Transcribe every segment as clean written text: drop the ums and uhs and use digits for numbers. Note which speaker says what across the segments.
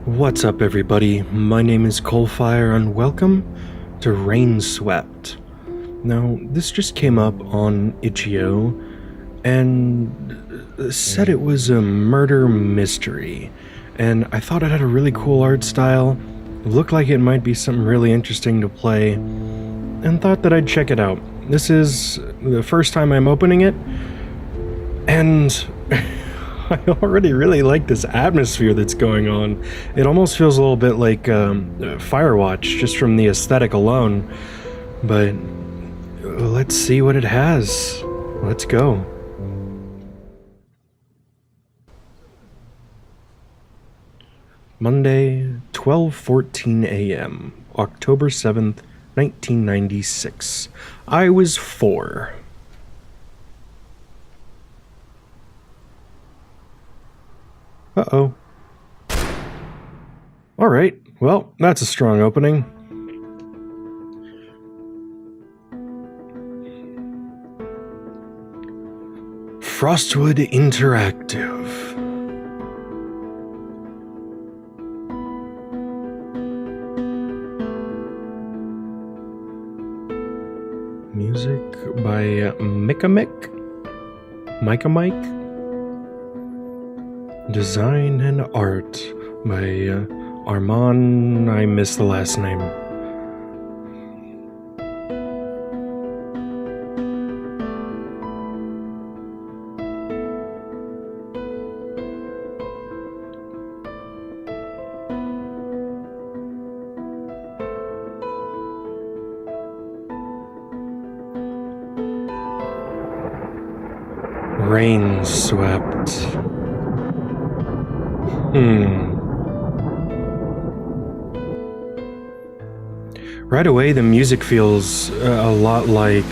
Speaker 1: What's up, everybody? My name is CoalFire, and welcome to Rainswept. Now, this just came up on itch.io, and said it was a murder mystery, and I thought it had a really cool art style, looked like it might be something really interesting to play, and thought that I'd check it out. This is the first time I'm opening it, and I already really like this atmosphere that's going on. It almost feels a little bit like Firewatch, just from the aesthetic alone. But let's see what it has. Let's go. Monday, 12:14 a.m., October 7th, 1996. I was 4. Uh-oh. Alright, well, that's a strong opening. Frostwood Interactive. Music by Micah Mike. Design and art by Armand, I missed the last name. Rainswept. Right away, the music feels a lot like,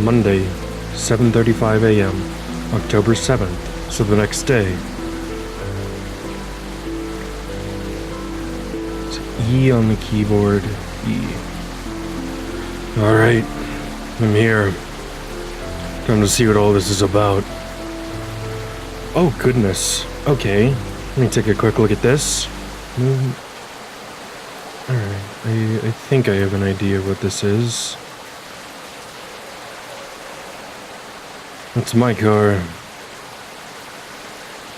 Speaker 1: Monday, 7:35 a.m., October 7th, so the next day. It's E on the keyboard, E. Alright, I'm here. Time to see what all this is about. Oh, goodness. Okay, let me take a quick look at this. Alright, I think I have an idea what this is. That's my car.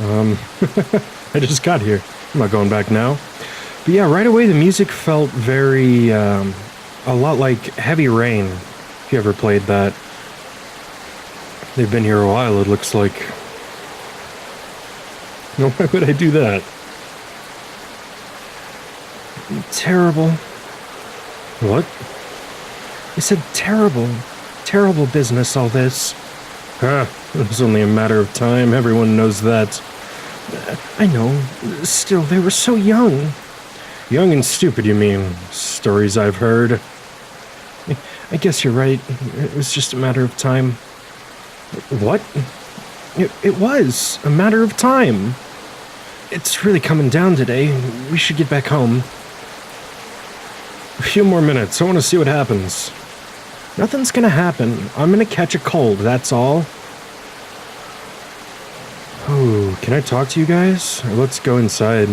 Speaker 1: I just got here. I'm not going back now. But yeah, right away the music felt very, a lot like Heavy Rain, if you ever played that. They've been here a while, it looks like. No, why would I do that? Terrible. What? I said terrible. Terrible business, all this. It was only a matter of time. Everyone knows that. I know. Still, they were so young. Young and stupid, you mean? Stories I've heard. I guess you're right. It was just a matter of time. What? It was a matter of time. It's really coming down today. We should get back home. A few more minutes. I want to see what happens. Nothing's gonna happen. I'm gonna catch a cold, that's all. Oh, can I talk to you guys? Or let's go inside.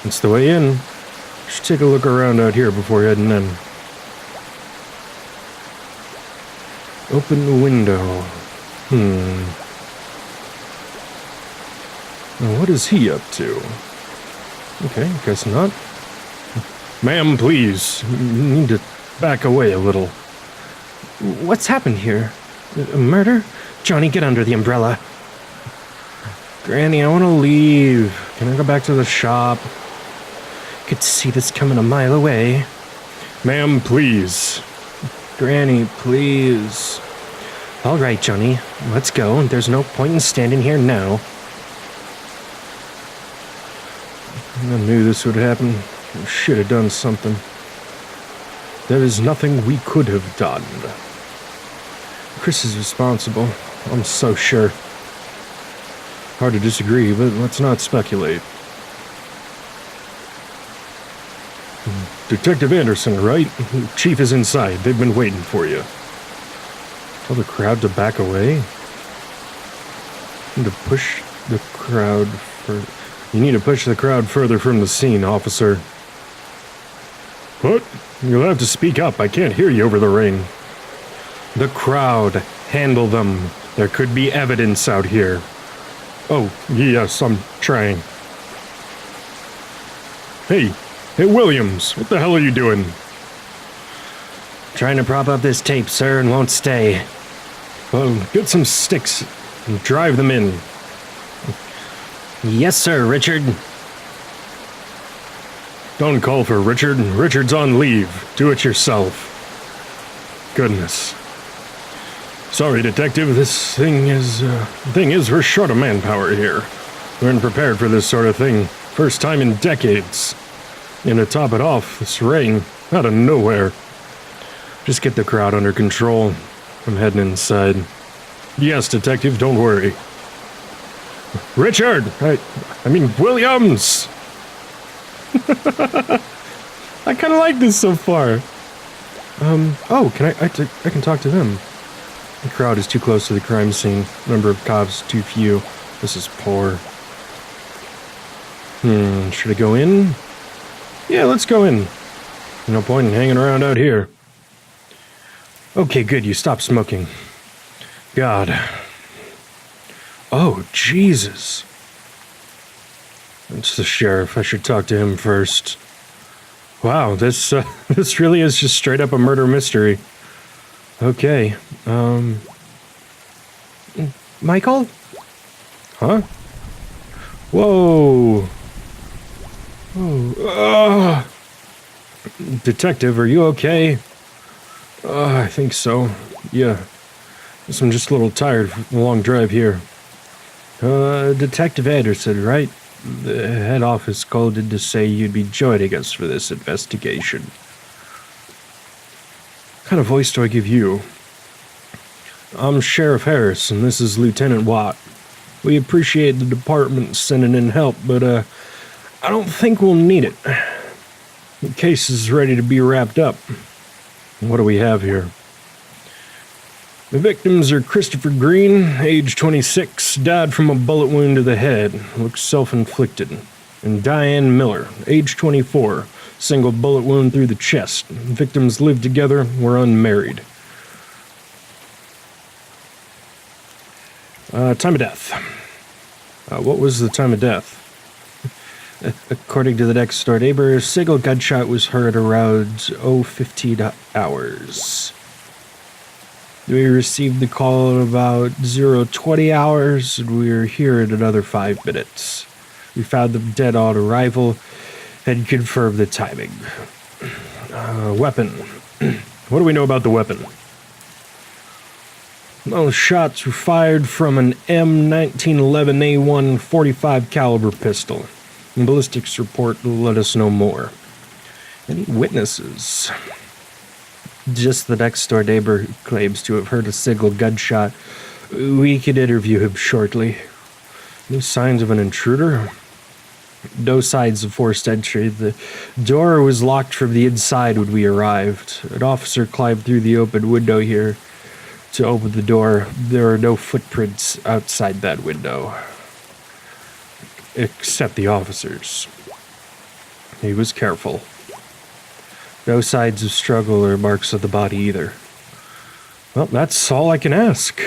Speaker 1: It's the way in. Should take a look around out here before heading in. Open the window. Now, what is he up to? Okay, guess not. Ma'am, please. You need to back away a little. What's happened here? A murder? Johnny, get under the umbrella. Granny, I want to leave. Can I go back to the shop? Could see this coming a mile away. Ma'am, please. Granny, please. All right, Johnny. Let's go. There's no point in standing here now. I knew this would happen. We should have done something. There is nothing we could have done. Chris is responsible. I'm so sure. Hard to disagree, but let's not speculate. Detective Anderson, right? Chief is inside. They've been waiting for you. Tell the crowd to back away? And to push the crowd for... You need to push the crowd further from the scene, officer. What? You'll have to speak up. I can't hear you over the rain. The crowd. Handle them. There could be evidence out here. Oh, yes, I'm trying. Hey, Williams, what the hell are you doing? Trying to prop up this tape, sir, and won't stay. Well, get some sticks and drive them in. Yes, sir, Richard. Don't call for Richard. Richard's on leave. Do it yourself. Goodness. Sorry, Detective, this thing is we're short of manpower here. We weren't prepared for this sort of thing. First time in decades. And to top it off, this rain, out of nowhere. Just get the crowd under control. I'm heading inside. Yes, Detective, don't worry. Richard! I mean, Williams! I kind of like this so far. Oh, I can talk to them. The crowd is too close to the crime scene. Number of cops too few. This is poor. Should I go in? Yeah, let's go in. No point in hanging around out here. Okay, good, you stopped smoking. God. Oh, Jesus. It's the sheriff. I should talk to him first. Wow, this really is just straight up a murder mystery. Okay, Michael? Huh? Whoa. Oh. Detective, are you okay? I think so. Yeah. Guess I'm just a little tired from the long drive here. Detective Anderson, right? The head office called in to say you'd be joining us for this investigation. What kind of voice do I give you? I'm Sheriff Harris, and this is Lieutenant Watt. We appreciate the department sending in help, but I don't think we'll need it. The case is ready to be wrapped up. What do we have here? The victims are Christopher Green, age 26, died from a bullet wound to the head, looks self-inflicted, and Diane Miller, age 24, single bullet wound through the chest. Victims lived together, were unmarried. Time of death. What was the time of death? According to the next door neighbor, a single gunshot was heard around 0:15 hours. We received the call at about 0:20 hours, and we were here in another 5 minutes. We found them dead on arrival and confirmed the timing. Weapon. What do we know about the weapon? Those shots were fired from an M1911A1 .45 caliber pistol. The ballistics report will let us know more. Any witnesses? Just the next door neighbor who claims to have heard a single gunshot. We can interview him shortly. No signs of an intruder? No signs of forced entry. The door was locked from the inside when we arrived. An officer climbed through the open window here to open the door. There are no footprints outside that window. Except the officer's. He was careful. No signs of struggle or marks of the body either. Well, that's all I can ask.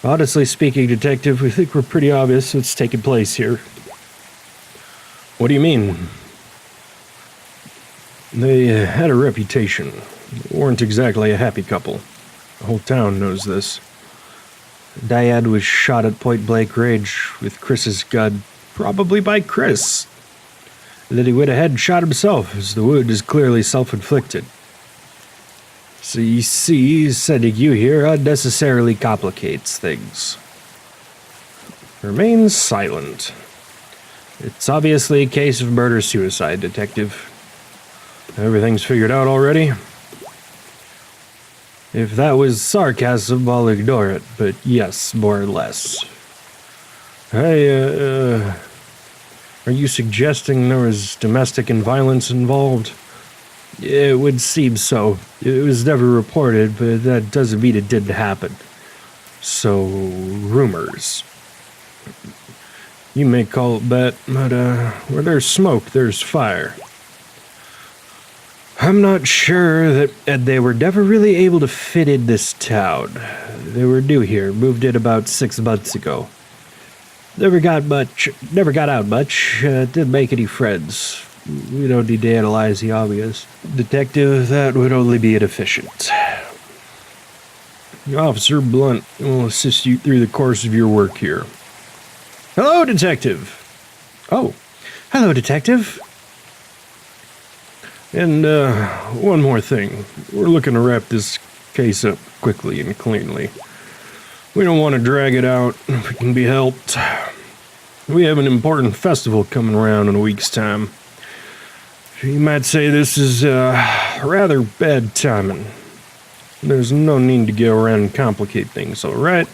Speaker 1: Honestly speaking, Detective, we think we're pretty obvious what's taking place here. What do you mean? They had a reputation. Weren't exactly a happy couple. The whole town knows this. Diane was shot at point-blank range with Chris's gun, probably by Chris. Then he went ahead and shot himself, as the wound is clearly self-inflicted. So you see, sending you here unnecessarily complicates things. Remain silent. It's obviously a case of murder-suicide, Detective. Everything's figured out already? If that was sarcasm, I'll ignore it, but yes, more or less. Hey, are you suggesting there was domestic violence involved? It would seem so. It was never reported, but that doesn't mean it didn't happen. So, rumors. You may call it that, but where there's smoke, there's fire. I'm not sure that they were never really able to fit in this town. They were new here, moved in about 6 months ago. Never got out much, didn't make any friends. We don't need to analyze the obvious. Detective, that would only be inefficient. Officer Blunt will assist you through the course of your work here. Hello, Detective! Oh, hello, Detective. And, one more thing. We're looking to wrap this case up quickly and cleanly. We don't want to drag it out if it can be helped. We have an important festival coming around in a week's time. You might say this is, rather bad timing. There's no need to go around and complicate things, alright?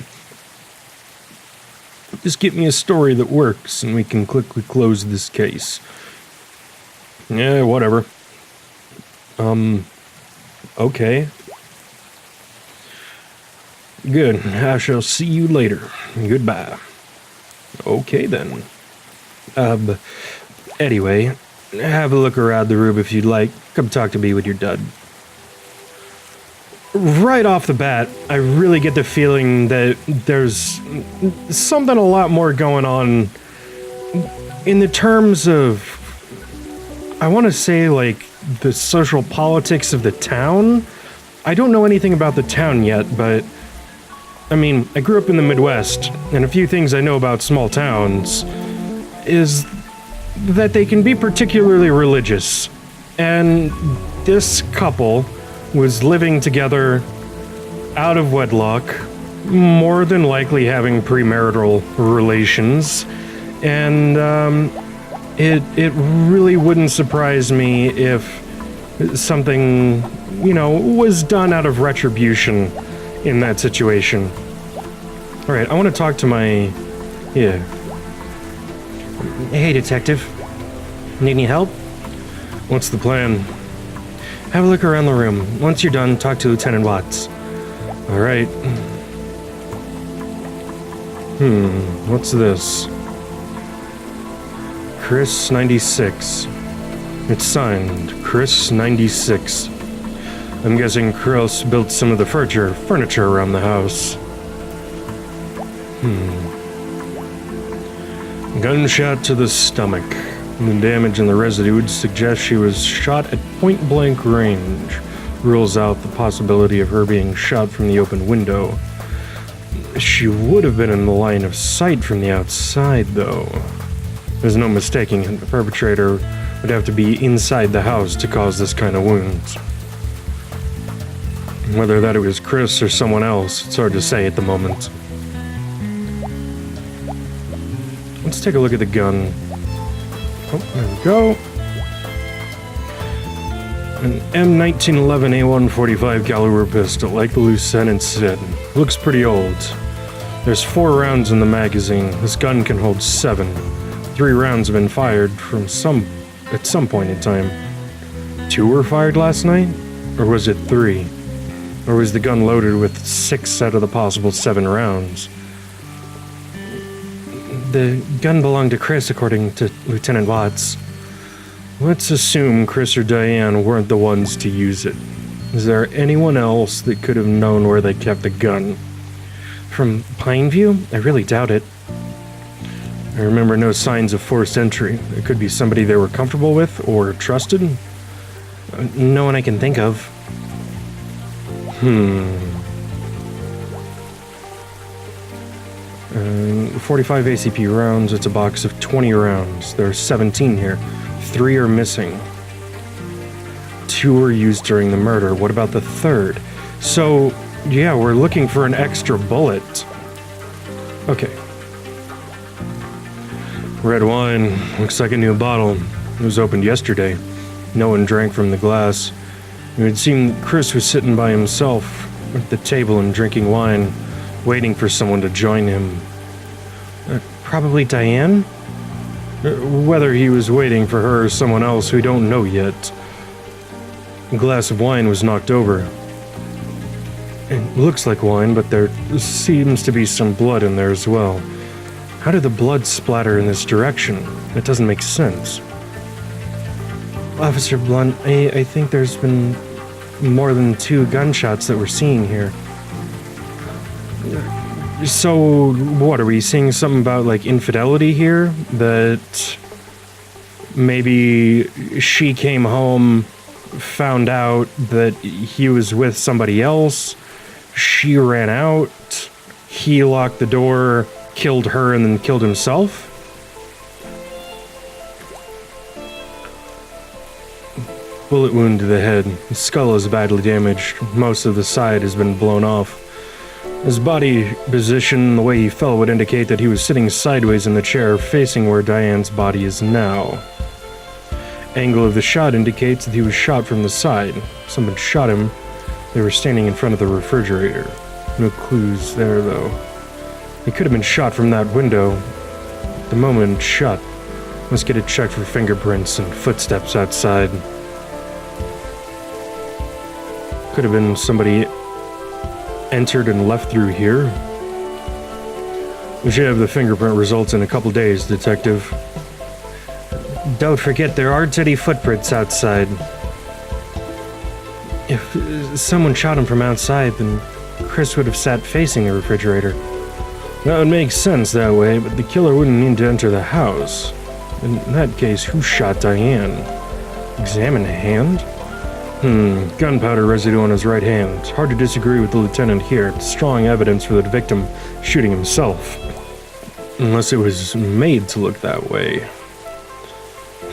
Speaker 1: Just get me a story that works and we can quickly close this case. Yeah, whatever. Okay. Good. I shall see you later. Goodbye. Okay, then. Anyway, have a look around the room if you'd like. Come talk to me when you're done. Right off the bat, I really get the feeling that there's something a lot more going on in the terms of, I want to say, like, the social politics of the town. I don't know anything about the town yet, but I mean, I grew up in the Midwest, and a few things I know about small towns is that they can be particularly religious. And this couple was living together out of wedlock, more than likely having premarital relations, and it really wouldn't surprise me if something, was done out of retribution in that situation. Alright, I want to talk to my... Yeah. Hey, Detective. Need any help? What's the plan? Have a look around the room. Once you're done, talk to Lieutenant Watts. Alright. What's this? Chris 96. It's signed, Chris 96. I'm guessing Chris built some of the furniture around the house. Gunshot to the stomach. The damage and the residue would suggest she was shot at point-blank range. Rules out the possibility of her being shot from the open window. She would have been in the line of sight from the outside, though. There's no mistaking it. The perpetrator would have to be inside the house to cause this kind of wounds. Whether that it was Chris or someone else, it's hard to say at the moment. Let's take a look at the gun. Oh, there we go. An M1911A145 caliber pistol, like the lieutenant said. Looks pretty old. There's 4 rounds in the magazine. This gun can hold 7. 3 rounds have been fired at some point in time. 2 were fired last night? Or was it 3? Or was the gun loaded with 6 out of the possible 7 rounds? The gun belonged to Chris, according to Lieutenant Watts. Let's assume Chris or Diane weren't the ones to use it. Is there anyone else that could have known where they kept the gun? From Pineview? I really doubt it. I remember no signs of forced entry. It could be somebody they were comfortable with or trusted. No one I can think of. 45 ACP rounds. It's a box of 20 rounds. There are 17 here. 3 are missing. 2 were used during the murder. What about the 3rd? So, yeah, we're looking for an extra bullet. Okay. Red wine. Looks like a new bottle. It was opened yesterday. No one drank from the glass. It would seem Chris was sitting by himself at the table and drinking wine, waiting for someone to join him. Probably Diane? Whether he was waiting for her or someone else, we don't know yet. A glass of wine was knocked over. It looks like wine, but there seems to be some blood in there as well. How did the blood splatter in this direction? It doesn't make sense. Officer Blunt, I think there's been more than 2 gunshots that we're seeing here. So, what, are we seeing something about, like, infidelity here? That maybe she came home, found out that he was with somebody else, she ran out, he locked the door, killed her, and then killed himself? Bullet wound to the head. His skull is badly damaged. Most of the side has been blown off. His body position, the way he fell, would indicate that he was sitting sideways in the chair, facing where Diane's body is now. Angle of the shot indicates that he was shot from the side. Someone shot him. They were standing in front of the refrigerator. No clues there, though. He could have been shot from that window. The moment shot. Let's get it checked for fingerprints and footsteps outside. Could have been somebody entered and left through here. We should have the fingerprint results in a couple days, Detective. Don't forget, there aren't any footprints outside. If someone shot him from outside, then Chris would have sat facing the refrigerator. That would make sense that way, but the killer wouldn't need to enter the house. In that case, who shot Diane? Examine hand? Gunpowder residue on his right hand. Hard to disagree with the lieutenant here. It's strong evidence for the victim shooting himself. Unless it was made to look that way.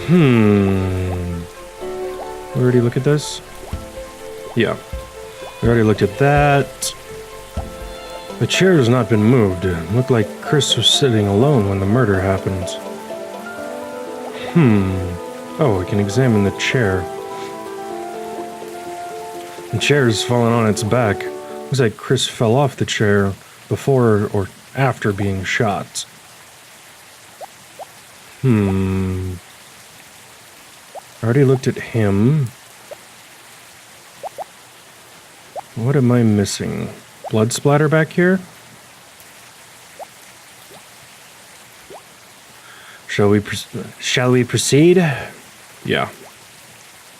Speaker 1: We already look at this? Yeah. We already looked at that. The chair has not been moved. It looked like Chris was sitting alone when the murder happened. Oh, we can examine the chair. The chair is fallen on its back. Looks like Chris fell off the chair before or after being shot. I already looked at him. What am I missing? Blood splatter back here? Shall we proceed? Yeah.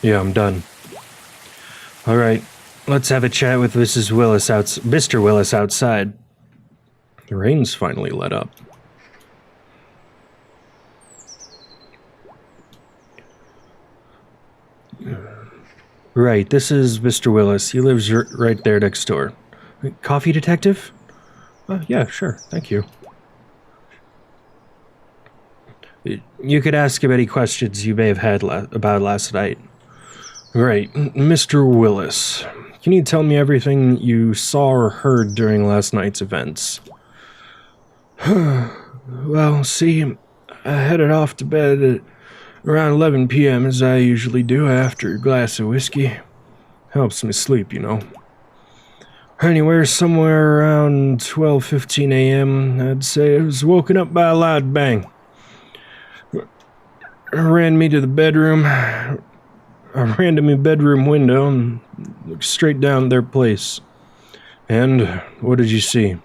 Speaker 1: Yeah, I'm done. All right, let's have a chat with Mr. Willis outside. The rain's finally let up. Right, this is Mr. Willis. He lives right there next door. Coffee detective? Yeah, sure, thank you. You could ask him any questions you may have had about last night. Right, Mr. Willis, can you tell me everything you saw or heard during last night's events? Well, see, I headed off to bed at around 11 p.m. as I usually do after a glass of whiskey. Helps me sleep, you know. Anywhere somewhere around 12:15 a.m., I'd say I was woken up by a loud bang. Ran me to the bedroom. I ran to my bedroom window and looked straight down their place. And what did you see?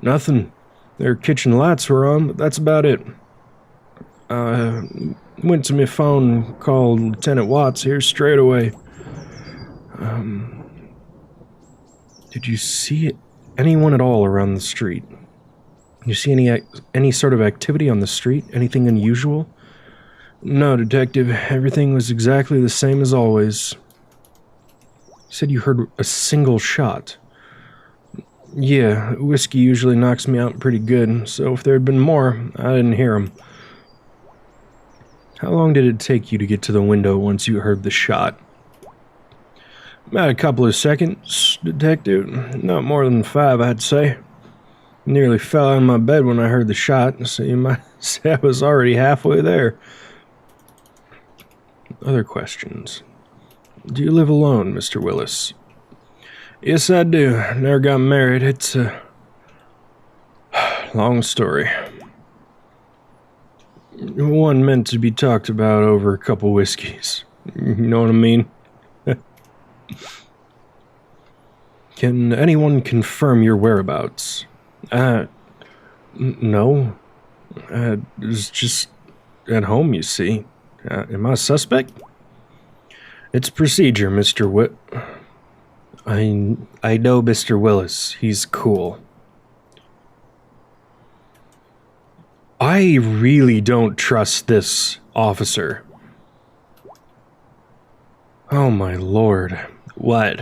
Speaker 1: Nothing. Their kitchen lights were on, but that's about it. I went to my phone, called Lieutenant Watts here straight away. Did you see anyone at all around the street? You see any sort of activity on the street? Anything unusual? No, Detective. Everything was exactly the same as always. You said you heard a single shot. Yeah, whiskey usually knocks me out pretty good, so if there had been more, I didn't hear them. How long did it take you to get to the window once you heard the shot? About a couple of seconds, Detective. Not more than 5, I'd say. Nearly fell out of my bed when I heard the shot, so you might say I was already halfway there. Other questions. Do you live alone, Mr. Willis? Yes, I do. Never got married. It's a long story. One meant to be talked about over a couple whiskeys. You know what I mean? Can anyone confirm your whereabouts? No. It's just at home, you see. Am I a suspect? It's procedure, Mr. I know Mr. Willis. He's cool. I really don't trust this officer. Oh my lord. What?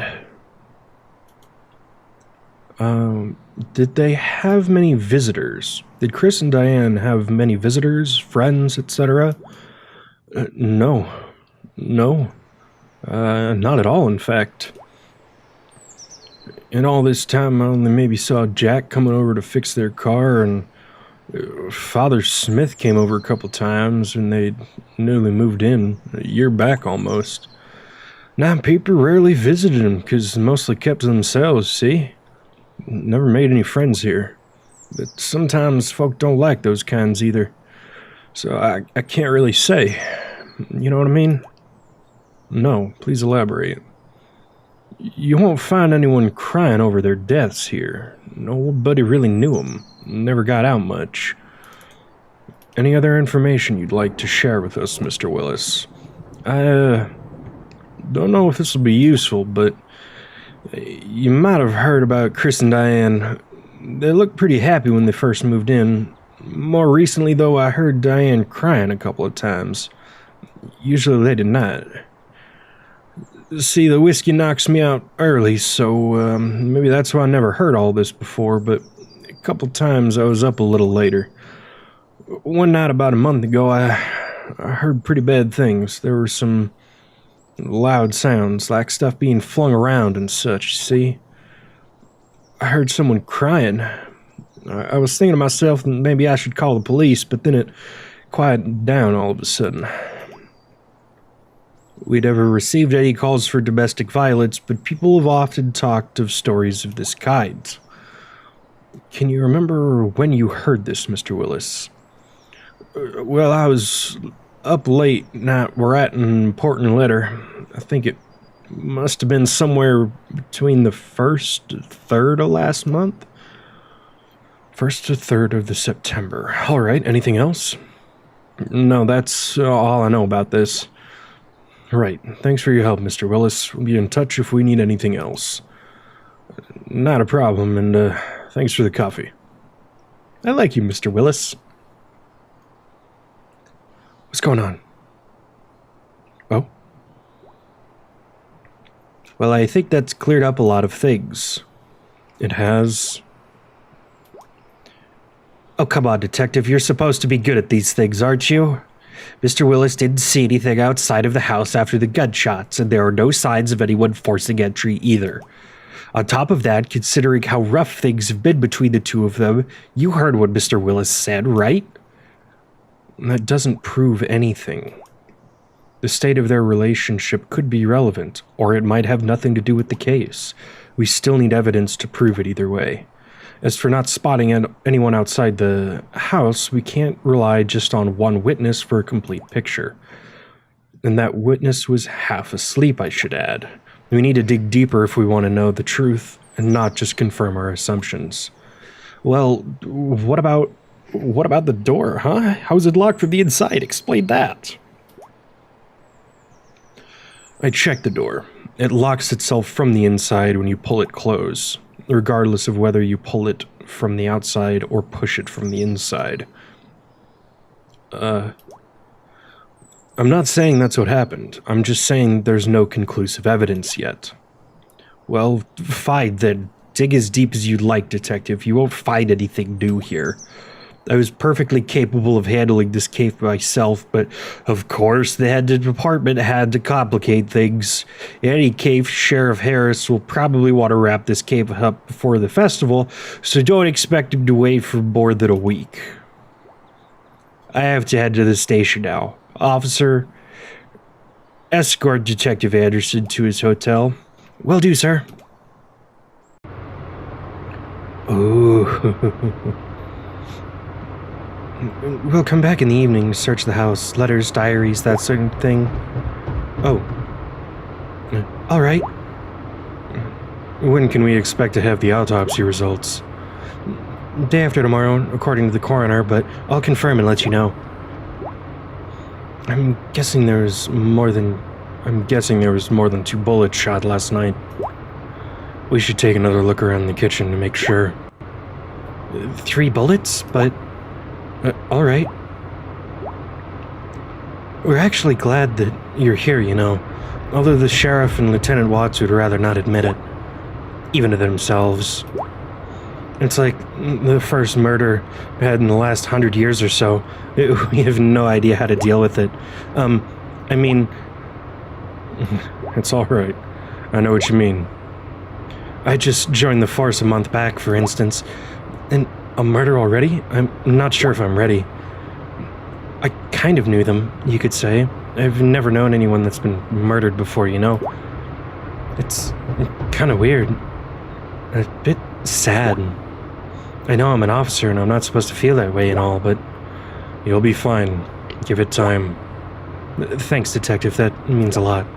Speaker 1: Did they have many visitors? Did Chris and Diane have many visitors, friends, etc.? No. No. Not at all, in fact. In all this time, I only maybe saw Jack coming over to fix their car, and Father Smith came over a couple times, and they newly moved in, a year back almost. Now, people rarely visited him, because mostly kept to themselves, see? Never made any friends here. But sometimes folk don't like those kinds either. So I can't really say. You know what I mean? No, please elaborate. You won't find anyone crying over their deaths here. Nobody really knew them. Never got out much. Any other information you'd like to share with us, Mr. Willis? I don't know if this will be useful, but you might have heard about Chris and Diane. They looked pretty happy when they first moved in. More recently, though, I heard Diane crying a couple of times. Usually they did not. See, the whiskey knocks me out early, so maybe that's why I never heard all this before, but a couple times I was up a little later. One night about a month ago, I heard pretty bad things. There were some loud sounds, like stuff being flung around and such, see? I heard someone crying. I was thinking to myself that maybe I should call the police, but then it quieted down all of a sudden. We'd never received any calls for domestic violence, but people have often talked of stories of this kind. Can you remember when you heard this, Mr. Willis? Well, I was up late night. We're at an important letter. I think it must have been somewhere between the 1st to 3rd of last month. 1st to 3rd of the September. All right, anything else? No, that's all I know about this. Right. Thanks for your help, Mr. Willis. We'll be in touch if we need anything else. Not a problem, and thanks for the coffee. I like you, Mr. Willis. What's going on? Oh? Well, I think that's cleared up a lot of things. It has. Oh, come on, Detective. You're supposed to be good at these things, aren't you? Mr. Willis didn't see anything outside of the house after the gunshots, and there are no signs of anyone forcing entry either. On top of that, considering how rough things have been between the two of them, you heard what Mr. Willis said, right? That doesn't prove anything. The state of their relationship could be relevant, or it might have nothing to do with the case. We still need evidence to prove it either way. As for not spotting anyone outside the house, we can't rely just on one witness for a complete picture. And that witness was half asleep, I should add. We need to dig deeper if we want to know the truth, and not just confirm our assumptions. Well, what about the door, huh? How is it locked from the inside? Explain that. I checked the door. It locks itself from the inside when you pull it close, regardless of whether you pull it from the outside or push it from the inside. I'm not saying that's what happened. I'm just saying there's no conclusive evidence yet. Well, fine then. Dig as deep as you'd like, Detective. You won't find anything new here. I was perfectly capable of handling this case myself, but of course the head of the department had to complicate things. In any case, Sheriff Harris will probably want to wrap this case up before the festival, so don't expect him to wait for more than a week. I have to head to the station now. Officer, escort Detective Anderson to his hotel. Will do, sir. Ooh. We'll come back in the evening to search the house. Letters, diaries, that sort of thing. Oh. All right. When can we expect to have the autopsy results? Day after tomorrow, according to the coroner, but I'll confirm and let you know. I'm guessing there was more than 2 bullets shot last night. We should take another look around the kitchen to make sure. 3 bullets? But... alright. We're actually glad that you're here, you know. Although the sheriff and Lieutenant Watts would rather not admit it. Even to themselves. It's like the first murder we had in the last 100 years or so. We have no idea how to deal with it. I mean... It's alright. I know what you mean. I just joined the force a month back, for instance. And a murder already? I'm not sure if I'm ready. I kind of knew them, you could say. I've never known anyone that's been murdered before, you know? It's kind of weird. A bit sad. I know I'm an officer and I'm not supposed to feel that way and all, but you'll be fine. Give it time. Thanks, Detective. That means a lot.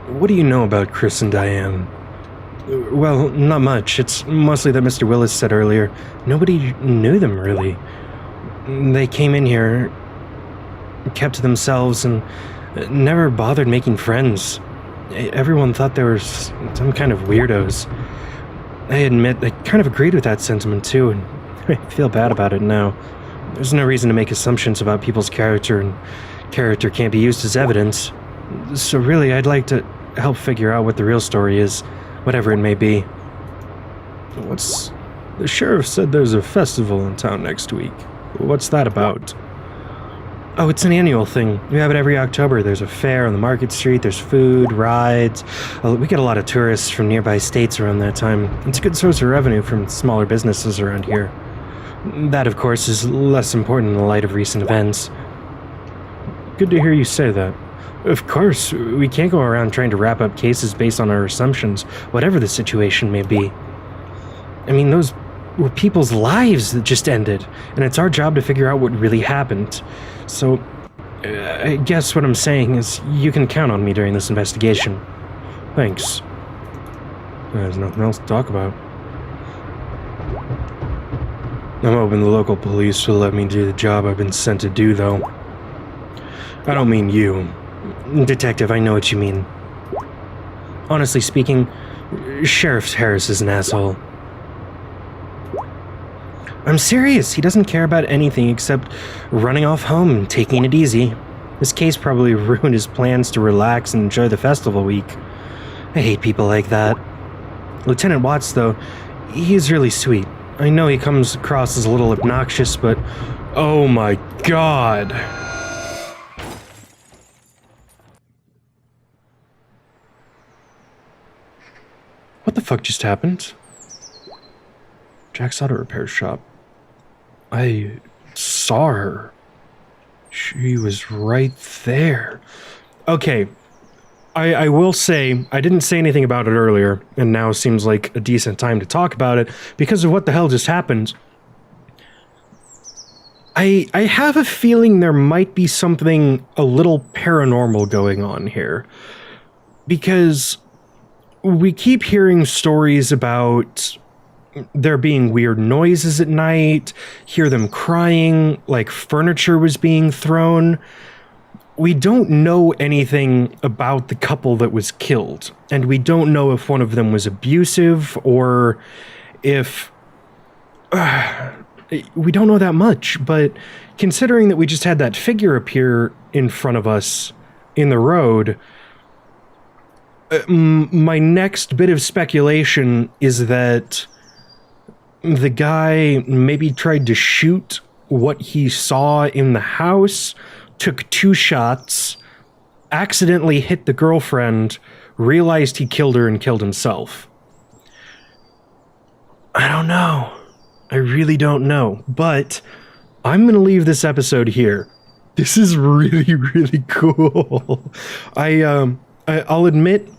Speaker 1: What do you know about Chris and Diane? Well, not much. It's mostly that Mr. Willis said earlier. Nobody knew them, really. They came in here, kept to themselves, and never bothered making friends. Everyone thought they were some kind of weirdos. I admit, I kind of agreed with that sentiment, too, and I feel bad about it now. There's no reason to make assumptions about people's character, and character can't be used as evidence. So really, I'd like to help figure out what the real story is, whatever it may be. The sheriff said there's a festival in town next week. What's that about? Oh, it's an annual thing. We have it every October. There's a fair on the market street, there's food, rides. We get a lot of tourists from nearby states around that time. It's a good source of revenue from smaller businesses around here. That, of course, is less important in the light of recent events. Good to hear you say that. Of course, we can't go around trying to wrap up cases based on our assumptions, whatever the situation may be. I mean, those were people's lives that just ended, and it's our job to figure out what really happened. So, I guess what I'm saying is you can count on me during this investigation. Thanks. There's nothing else to talk about. I'm hoping the local police will let me do the job I've been sent to do, though. I don't mean you. Detective, I know what you mean. Honestly speaking, Sheriff Harris is an asshole. I'm serious, he doesn't care about anything except running off home and taking it easy. This case probably ruined his plans to relax and enjoy the festival week. I hate people like that. Lieutenant Watts, though, he's really sweet. I know he comes across as a little obnoxious, but oh my god! What the fuck just happened? Jack's Auto Repair Shop. I saw her. She was right there. Okay, I will say, I didn't say anything about it earlier, and now seems like a decent time to talk about it, because of what the hell just happened. I have a feeling there might be something a little paranormal going on here. Because we keep hearing stories about there being weird noises at night, hear them crying, like furniture was being thrown. We don't know anything about the couple that was killed, and we don't know if one of them was abusive or if... we don't know that much, but considering that we just had that figure appear in front of us in the road, my next bit of speculation is that the guy maybe tried to shoot what he saw in the house, took 2 shots, accidentally hit the girlfriend, realized he killed her and killed himself. I don't know. I really don't know. But I'm going to leave this episode here. This is really, really cool. I'll admit,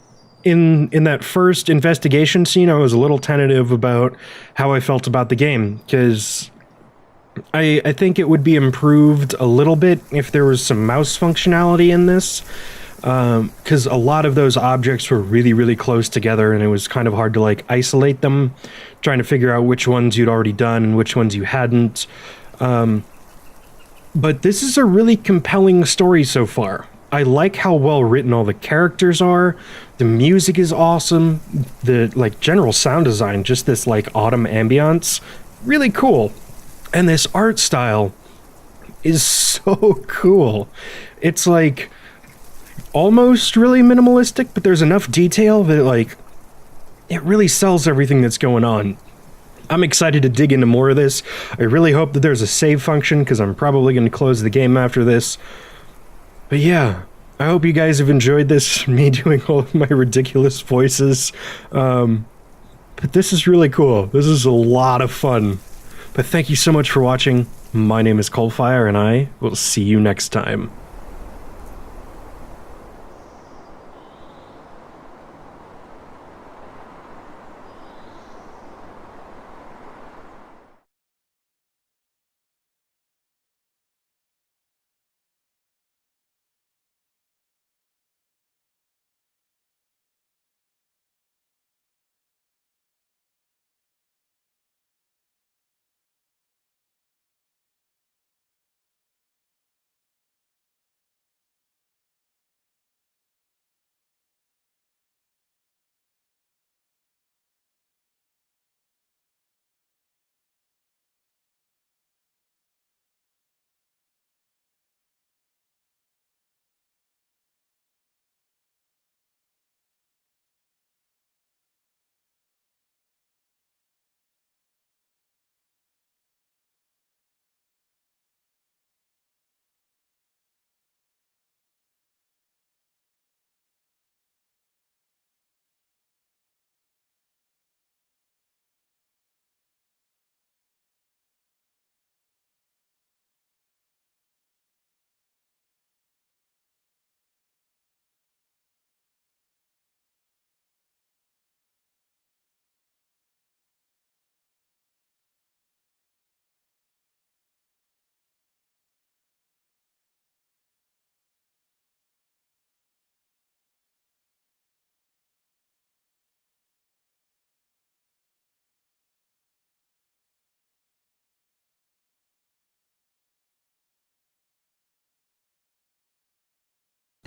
Speaker 1: in that first investigation scene, I was a little tentative about how I felt about the game, because I think it would be improved a little bit if there was some mouse functionality in this. because a lot of those objects were really, really close together, and it was kind of hard to like isolate them, trying to figure out which ones you'd already done and which ones you hadn't. But this is a really compelling story so far. I like how well written all the characters are. The music is awesome. The like general sound design, just this like autumn ambiance, really cool. And this art style is so cool. It's like almost really minimalistic, but there's enough detail that like it really sells everything that's going on. I'm excited to dig into more of this. I really hope that there's a save function, because I'm probably going to close the game after this. But yeah, I hope you guys have enjoyed this, me doing all of my ridiculous voices. But this is really cool. This is a lot of fun. But thank you so much for watching. My name is CoalFire, and I will see you next time.